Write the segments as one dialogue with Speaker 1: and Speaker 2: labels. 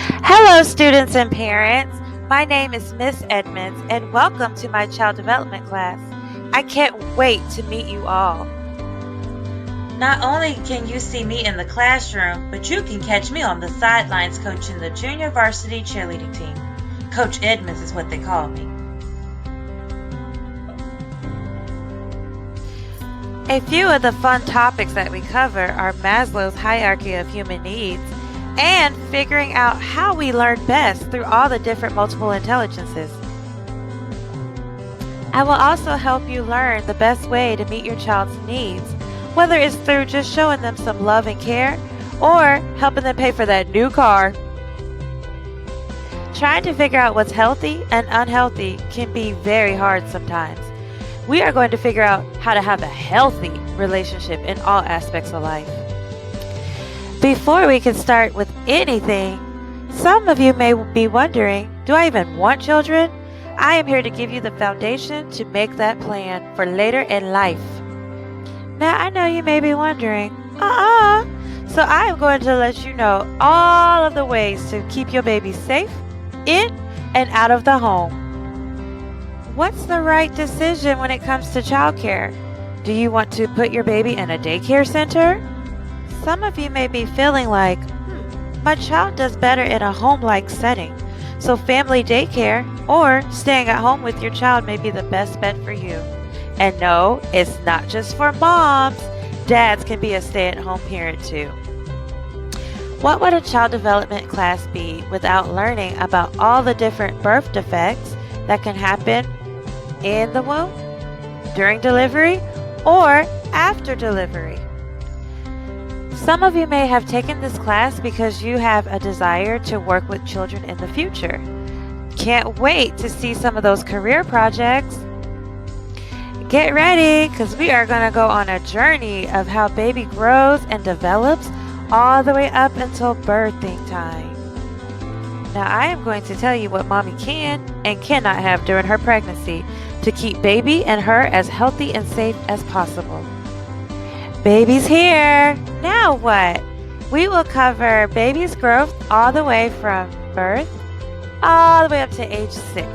Speaker 1: Hello, students and parents. My name is Miss Edmonds, and welcome to my child development class. I can't wait to meet you all.
Speaker 2: Not only can you see me in the classroom, but you can catch me on the sidelines coaching the junior varsity cheerleading team. Coach Edmonds is what they call me.
Speaker 1: A few of the fun topics that we cover are Maslow's hierarchy of human needs and figuring out how we learn best through all the different multiple intelligences. I will also help you learn the best way to meet your child's needs, whether it's through just showing them some love and care or helping them pay for that new car. Trying to figure out what's healthy and unhealthy can be very hard sometimes. We are going to figure out how to have a healthy relationship in all aspects of life. Before we can start with anything, some of you may be wondering, do I even want children? I am here to give you the foundation to make that plan for later in life. Now, I know you may be wondering, so I am going to let you know all of the ways to keep your baby safe in and out of the home. What's the right decision when it comes to childcare? Do you want to put your baby in a daycare center? Some of you may be feeling like, my child does better in a home-like setting, so family daycare or staying at home with your child may be the best bet for you. And no, it's not just for moms. Dads can be a stay-at-home parent too. What would a child development class be without learning about all the different birth defects that can happen in the womb, during delivery, or after delivery? Some of you may have taken this class because you have a desire to work with children in the future. Can't wait to see some of those career projects. Get ready, because we are going to go on a journey of how baby grows and develops all the way up until birthing time. Now, I am going to tell you what mommy can and cannot have during her pregnancy to keep baby and her as healthy and safe as possible. Baby's here. Now what? We will cover baby's growth all the way from birth all the way up to age 6.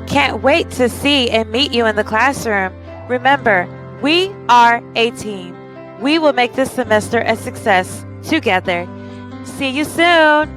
Speaker 1: Can't wait to see and meet you in the classroom. Remember, we are a team. We will make this semester a success together. See you soon.